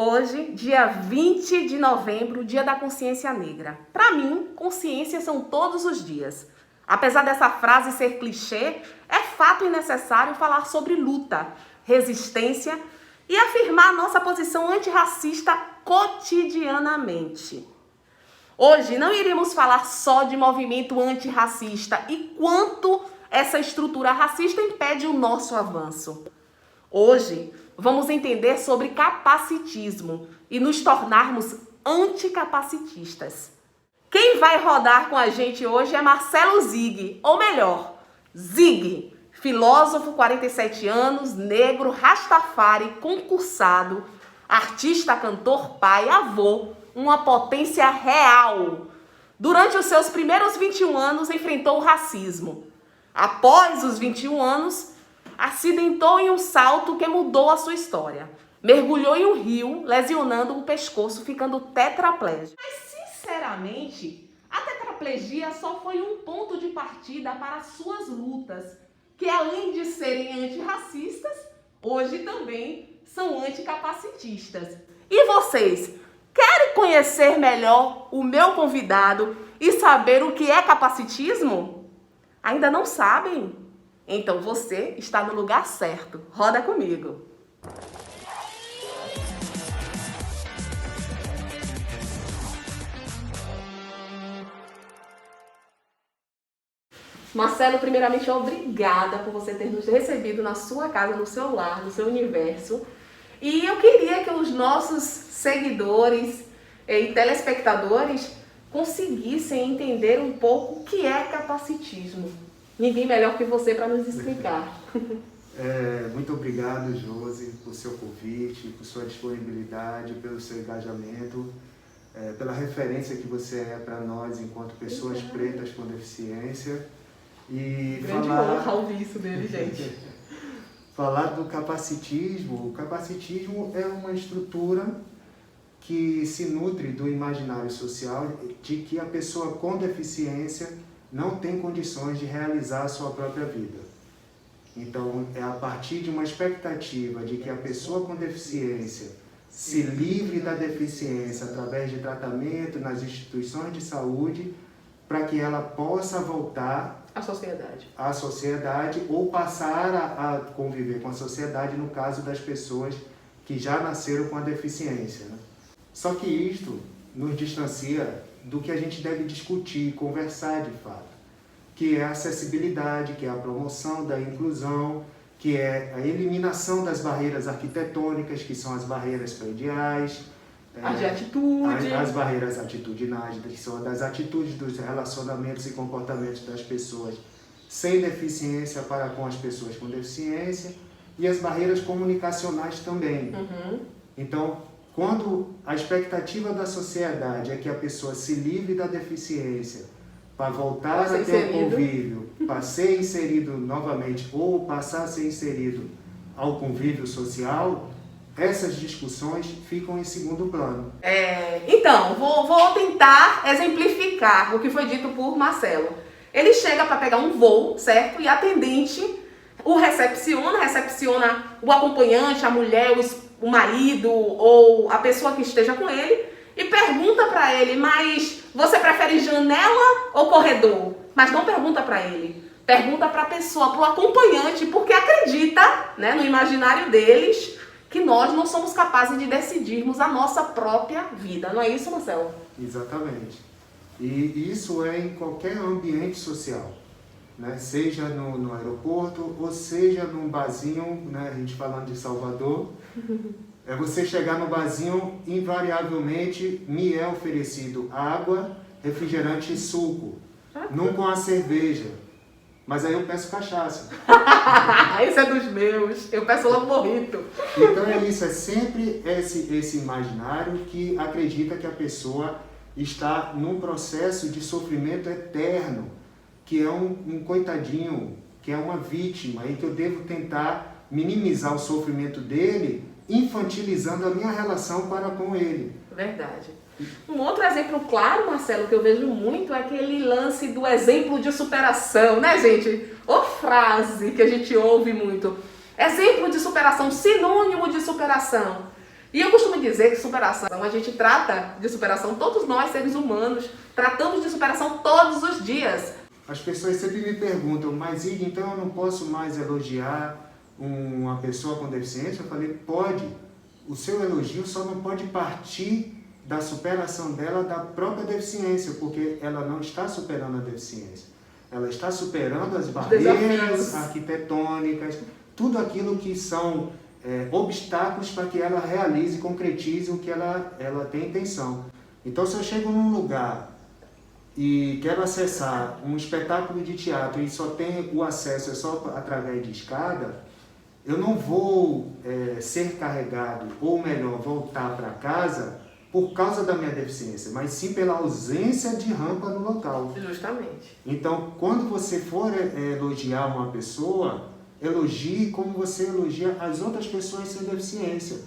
Hoje, dia 20 de novembro, dia da consciência negra. Para mim, consciência são todos os dias. Apesar dessa frase ser clichê, é fato e necessário falar sobre luta, resistência e afirmar nossa posição antirracista cotidianamente. Hoje não iremos falar só de movimento antirracista e quanto essa estrutura racista impede o nosso avanço. Hoje vamos entender sobre capacitismo e nos tornarmos anticapacitistas. Quem vai rodar com a gente hoje é Marcelo Zig, ou melhor, Zig, filósofo, 47 anos, negro, rastafari, concursado, artista, cantor, pai, avô, uma potência real. Durante os seus primeiros 21 anos, enfrentou o racismo. Após os 21 anos, acidentou em um salto que mudou a sua história. Mergulhou em um rio, lesionando o pescoço, ficando tetraplégico. Mas, sinceramente, a tetraplegia só foi um ponto de partida para as suas lutas, que além de serem antirracistas, hoje também são anticapacitistas. E vocês, querem conhecer melhor o meu convidado e saber o que é capacitismo? Ainda não sabem? Então você está no lugar certo. Roda comigo. Marcelo, primeiramente, obrigada por você ter nos recebido na sua casa, no seu lar, no seu universo. E eu queria que os nossos seguidores e telespectadores conseguissem entender um pouco o que é capacitismo. Ninguém melhor que você para nos explicar. Muito obrigado, Josi, por seu convite, por sua disponibilidade, pelo seu engajamento, pela referência que você é para nós enquanto pessoas pretas com deficiência. E grande honra ouvir isso dele, gente. Falar do capacitismo. O capacitismo é uma estrutura que se nutre do imaginário social de que a pessoa com deficiência não tem condições de realizar a sua própria vida. Então, é a partir de uma expectativa de que a pessoa com deficiência se livre da deficiência através de tratamento nas instituições de saúde, para que ela possa voltar à sociedade ou passar a conviver com a sociedade no caso das pessoas que já nasceram com a deficiência, né? Só que isto nos distancia do que a gente deve discutir, conversar de fato, que é a acessibilidade, que é a promoção da inclusão, que é a eliminação das barreiras arquitetônicas, que são as barreiras prediais, as de atitude, as barreiras atitudinais, que são das atitudes dos relacionamentos e comportamentos das pessoas sem deficiência para com as pessoas com deficiência, e as barreiras comunicacionais também. Então, quando a expectativa da sociedade é que a pessoa se livre da deficiência para voltar a ter um convívio, para ser inserido novamente ou passar a ser inserido ao convívio social, essas discussões ficam em segundo plano. Então, vou tentar exemplificar o que foi dito por Marcelo. Ele chega para pegar um voo, certo? E a atendente o recepciona o acompanhante, a mulher, o marido ou a pessoa que esteja com ele e pergunta para ele, mas você prefere janela ou corredor? Mas não pergunta para ele, pergunta para a pessoa, para o acompanhante, porque acredita, né, no imaginário deles que nós não somos capazes de decidirmos a nossa própria vida. Não é isso, Marcelo? Exatamente. E isso é em qualquer ambiente social, né? Seja no aeroporto ou seja num barzinho, né? A gente falando de Salvador, é você chegar no barzinho, invariavelmente me é oferecido água, refrigerante e suco, não com a cerveja, mas aí eu peço cachaça. Esse é dos meus, eu peço logo morrito. Então é isso, é sempre esse imaginário que acredita que a pessoa está num processo de sofrimento eterno, que é um coitadinho, que é uma vítima, e que eu devo tentar minimizar o sofrimento dele, infantilizando a minha relação para com ele. Verdade. Um outro exemplo claro, Marcelo, que eu vejo muito é aquele lance do exemplo de superação, né, gente? Ô frase que a gente ouve muito. Exemplo de superação, sinônimo de superação. E eu costumo dizer que superação, a gente trata de superação, todos nós seres humanos, tratamos de superação todos os dias. As pessoas sempre me perguntam, mas Ig, então eu não posso mais elogiar uma pessoa com deficiência? Eu falei, pode. O seu elogio só não pode partir da superação dela da própria deficiência, porque ela não está superando a deficiência. Ela está superando as barreiras arquitetônicas, tudo aquilo que são obstáculos para que ela realize e concretize o que ela tem intenção. Então, se eu chego num lugar e quero acessar um espetáculo de teatro e só tem o acesso só através de escada, eu não vou ser carregado, ou melhor, voltar para casa por causa da minha deficiência, mas sim pela ausência de rampa no local. Justamente. Então, quando você for elogiar uma pessoa, elogie como você elogia as outras pessoas sem deficiência,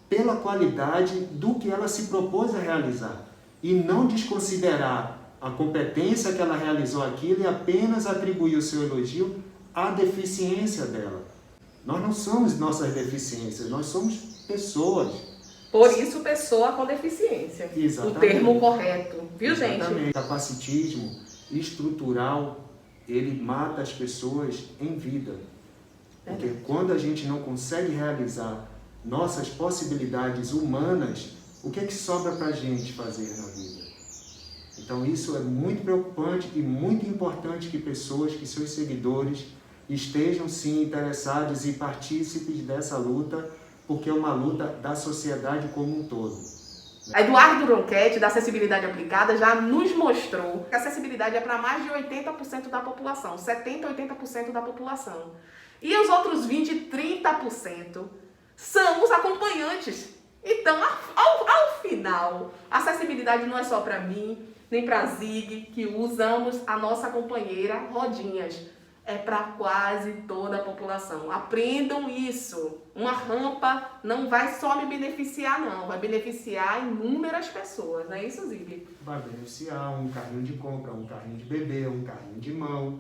pela qualidade do que ela se propôs a realizar, e não desconsiderar a competência que ela realizou aquilo e apenas atribuir o seu elogio à deficiência dela. Nós não somos nossas deficiências, nós somos pessoas. Por isso, pessoa com deficiência. Exatamente. O termo correto. Viu, Exatamente. gente? O capacitismo estrutural, ele mata as pessoas em vida. Porque quando a gente não consegue realizar nossas possibilidades humanas, o que é que sobra para a gente fazer na vida? Então isso é muito preocupante e muito importante que pessoas, que seus seguidores estejam sim interessados e partícipes dessa luta, porque é uma luta da sociedade como um todo. A Eduardo Ronchetti, da Acessibilidade Aplicada, já nos mostrou que a acessibilidade é para mais de 80% da população, 70%, 80% da população. E os outros 20%, 30% são os acompanhantes. Então, ao final, a acessibilidade não é só para mim, nem para a Zig, que usamos a nossa companheira Rodinhas. É para quase toda a população. Aprendam isso. Uma rampa não vai só me beneficiar, não. Vai beneficiar inúmeras pessoas. Não é isso, Zig? Vai beneficiar um carrinho de compra, um carrinho de bebê, um carrinho de mão.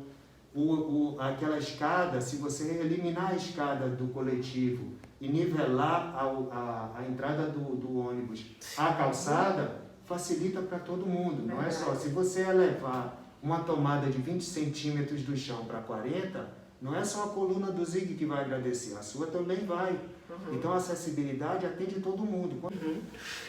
Aquela escada, se você eliminar a escada do coletivo e nivelar a entrada do ônibus à calçada, facilita para todo mundo. Não é só, se você elevar uma tomada de 20 centímetros do chão para 40, não é só a coluna do Zig que vai agradecer, a sua também vai. Então a acessibilidade atende todo mundo.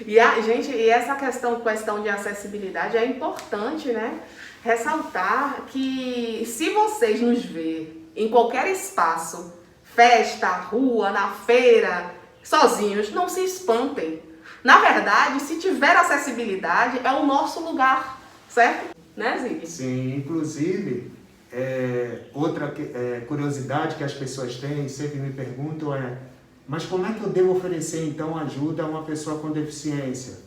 E essa questão de acessibilidade é importante, né? Ressaltar que se vocês nos ver em qualquer espaço, festa, rua, na feira, sozinhos, não se espantem. Na verdade, se tiver acessibilidade, é o nosso lugar, certo? Né, Zig? Sim, inclusive, outra curiosidade que as pessoas têm, sempre me perguntam mas como é que eu devo oferecer então ajuda a uma pessoa com deficiência?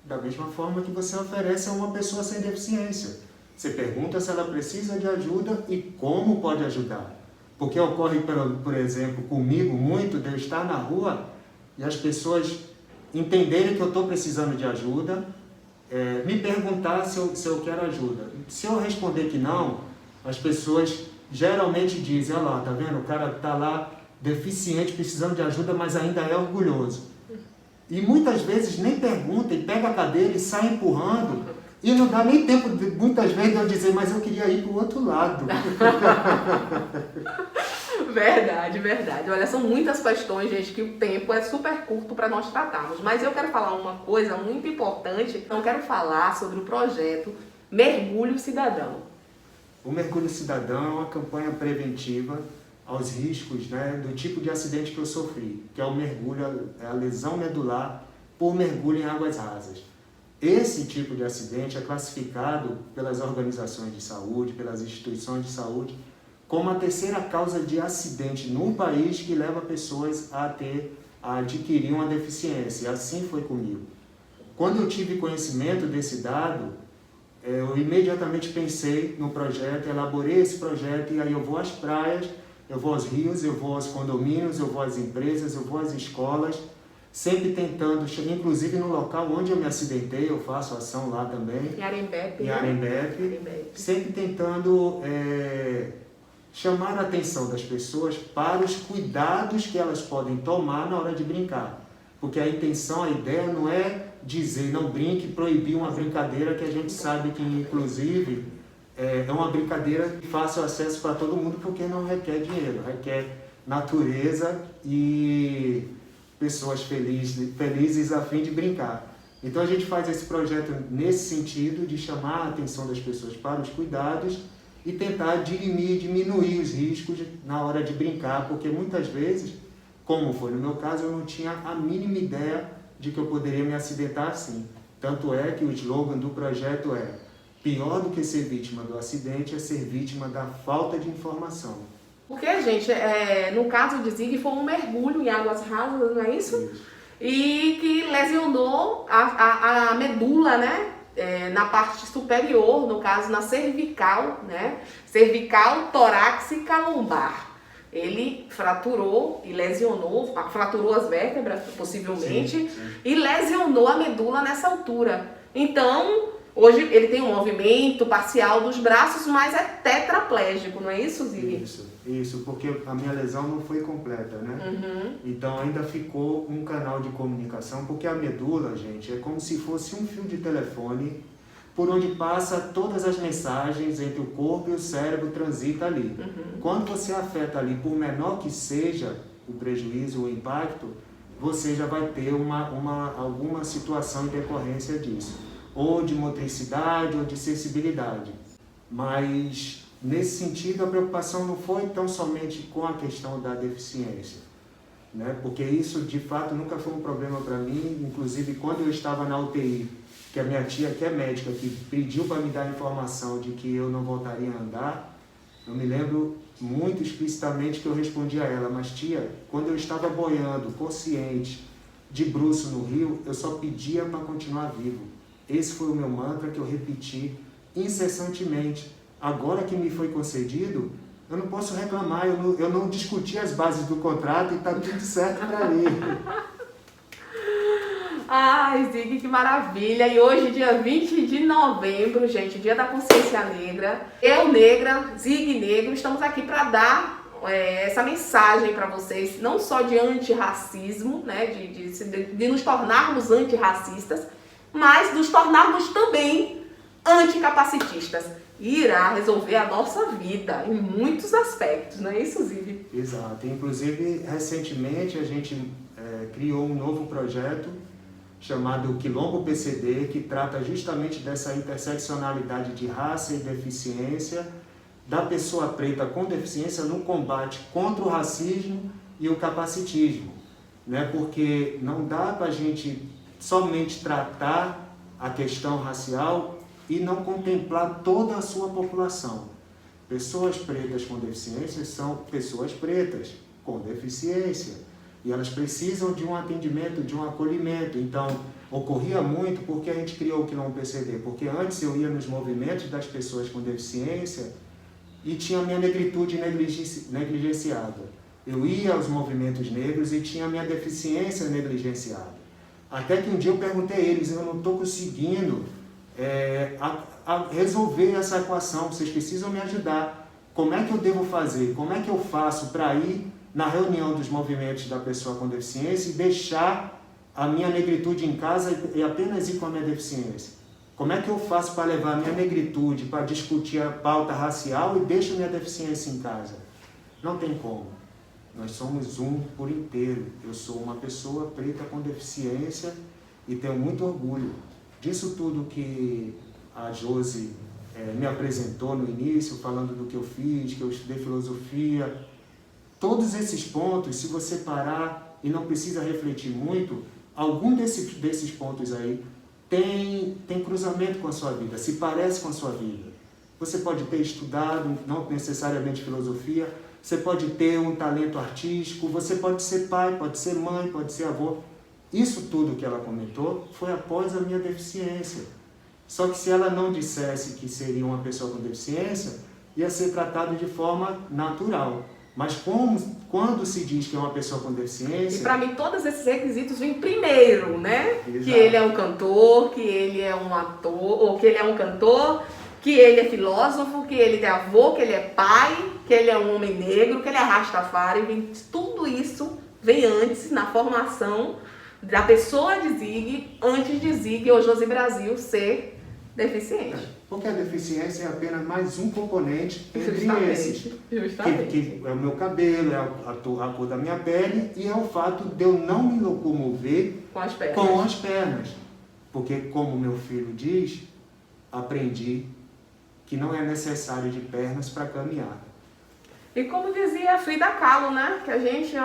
Da mesma forma que você oferece a uma pessoa sem deficiência. Você pergunta se ela precisa de ajuda e como pode ajudar. Porque ocorre, por exemplo, comigo muito de eu estar na rua e as pessoas entenderem que eu estou precisando de ajuda, me perguntar se eu quero ajuda. Se eu responder que não, as pessoas geralmente dizem, olha lá, tá vendo? O cara está lá deficiente, precisando de ajuda, mas ainda é orgulhoso. E muitas vezes nem pergunta e pega a cadeira e sai empurrando e não dá nem tempo, muitas vezes, de eu dizer, mas eu queria ir para o outro lado. Verdade, verdade. Olha, são muitas questões, gente, que o tempo é super curto para nós tratarmos. Mas eu quero falar uma coisa muito importante. Eu quero falar sobre o projeto Mergulho Cidadão. O Mergulho Cidadão é uma campanha preventiva aos riscos, né, do tipo de acidente que eu sofri, que é o mergulho, a lesão medular por mergulho em águas rasas. Esse tipo de acidente é classificado pelas organizações de saúde, pelas instituições de saúde, como a terceira causa de acidente no país que leva pessoas a adquirir uma deficiência. E assim foi comigo. Quando eu tive conhecimento desse dado, eu imediatamente pensei no projeto, elaborei esse projeto e aí eu vou às praias, eu vou aos rios, eu vou aos condomínios, eu vou às empresas, eu vou às escolas, sempre tentando, inclusive no local onde eu me acidentei, eu faço ação lá também. Em Arembepe. Em Arembepe. Sempre tentando chamar a atenção das pessoas para os cuidados que elas podem tomar na hora de brincar. Porque a intenção, a ideia não é dizer não brinque, proibir uma brincadeira que a gente sabe que, inclusive, é uma brincadeira de fácil acesso para todo mundo, porque não requer dinheiro, requer natureza e pessoas felizes a fim de brincar. Então a gente faz esse projeto nesse sentido de chamar a atenção das pessoas para os cuidados e tentar diminuir os riscos na hora de brincar, porque muitas vezes, como foi no meu caso, eu não tinha a mínima ideia de que eu poderia me acidentar assim. Tanto é que o slogan do projeto é: pior do que ser vítima do acidente é ser vítima da falta de informação. Porque, gente, no caso de Zig foi um mergulho em águas rasas, não é isso? Isso. E que lesionou a medula, né? Na parte superior, no caso na cervical, né? Cervical, torácica, lombar. Ele fraturou e lesionou, fraturou as vértebras, possivelmente, Sim. e lesionou a medula nessa altura. Então, hoje ele tem um movimento parcial dos braços, mas é tetraplégico, não é isso, Zig? Isso, porque a minha lesão não foi completa, né? Uhum. Então ainda ficou um canal de comunicação, porque a medula, gente, é como se fosse um fio de telefone por onde passa todas as mensagens entre o corpo e o cérebro, transita ali. Uhum. Quando você afeta ali, por menor que seja o prejuízo, o impacto, você já vai ter alguma situação em decorrência disso, ou de motricidade ou de sensibilidade. Mas nesse sentido, a preocupação não foi tão somente com a questão da deficiência, né? Porque isso de fato nunca foi um problema para mim. Inclusive, quando eu estava na UTI, que a minha tia, que é médica, que pediu para me dar a informação de que eu não voltaria a andar, eu me lembro muito explicitamente que eu respondi a ela: mas tia, quando eu estava boiando, consciente, de bruço no rio, eu só pedia para continuar vivo. Esse foi o meu mantra que eu repeti incessantemente. Agora que me foi concedido, eu não posso reclamar, eu não discuti as bases do contrato e está tudo certo para mim. Ai, Zig, que maravilha! E hoje, dia 20 de novembro, gente, dia da consciência negra. Eu, negra, Zig, negro, estamos aqui para dar essa mensagem para vocês, não só de antirracismo, né, de nos tornarmos antirracistas, mas nos tornarmos também anticapacitistas. Irá resolver a nossa vida em muitos aspectos, não é isso, Zig? Exato. Inclusive, recentemente a gente criou um novo projeto chamado Quilombo PCD, que trata justamente dessa interseccionalidade de raça e deficiência, da pessoa preta com deficiência no combate contra o racismo e o capacitismo, né? Porque não dá para a gente somente tratar a questão racial e não contemplar toda a sua população. Pessoas pretas com deficiência são pessoas pretas com deficiência e elas precisam de um atendimento, de um acolhimento. Então, ocorria muito porque a gente criou o Quilombo PCD, porque antes eu ia nos movimentos das pessoas com deficiência e tinha a minha negritude negligenciada. Eu ia aos movimentos negros e tinha a minha deficiência negligenciada. Até que um dia eu perguntei a eles: eu não estou conseguindo a resolver essa equação, vocês precisam me ajudar. Como é que eu devo fazer? Como é que eu faço para ir na reunião dos movimentos da pessoa com deficiência e deixar a minha negritude em casa e apenas ir com a minha deficiência? Como é que eu faço para levar a minha negritude para discutir a pauta racial e deixo a minha deficiência em casa? Não tem como. Nós somos um por inteiro. Eu sou uma pessoa preta com deficiência e tenho muito orgulho disso tudo que a Josi me apresentou no início, falando do que eu fiz, que eu estudei filosofia. Todos esses pontos, se você parar e não precisa refletir muito, algum desses pontos aí tem cruzamento com a sua vida, se parece com a sua vida. Você pode ter estudado, não necessariamente filosofia, você pode ter um talento artístico, você pode ser pai, pode ser mãe, pode ser avô. Isso tudo que ela comentou foi após a minha deficiência. Só que se ela não dissesse que seria uma pessoa com deficiência, ia ser tratado de forma natural. Mas quando se diz que é uma pessoa com deficiência... E para mim todos esses requisitos vêm primeiro, né? Exato. Que ele é um cantor, que ele é um ator, ou que ele é um cantor, que ele é filósofo, que ele é avô, que ele é pai, que ele é um homem negro, que ele é rastafari. Tudo isso vem antes na formação da pessoa de Zig, antes de Zig ou Josi Brasil ser deficiente. Porque a deficiência é apenas mais um componente entre esses. Justamente. Que é o meu cabelo, é a cor da minha pele e é o fato de eu não me locomover Com as pernas. com as pernas. Porque, como meu filho diz, aprendi que não é necessário de pernas para caminhar. E como dizia a Frida Kahlo, né? Que a gente,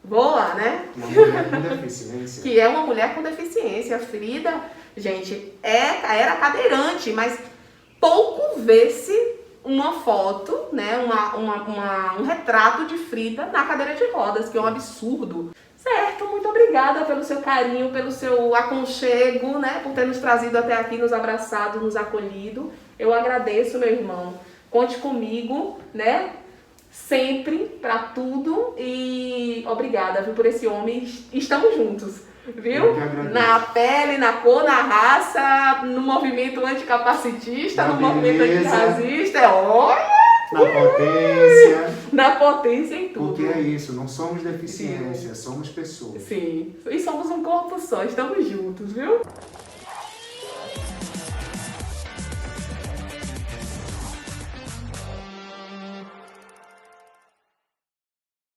voa, né? Uma mulher com deficiência. Que é uma mulher com deficiência. Frida, gente, era cadeirante, mas pouco vê-se uma foto, né? Um retrato de Frida na cadeira de rodas, que é um absurdo. Certo, muito obrigada pelo seu carinho, pelo seu aconchego, né? Por ter nos trazido até aqui, nos abraçado, nos acolhido. Eu agradeço, meu irmão. Conte comigo, né? Sempre, pra tudo. E obrigada, viu, por esse homem. Estamos juntos, viu? Eu que agradeço. Na pele, na cor, na raça, no movimento anticapacitista, no movimento antirracista. Olha! Na potência. Na potência em tudo. Porque é isso, não somos deficiência, somos pessoas. Sim, e somos um corpo só, estamos juntos, viu?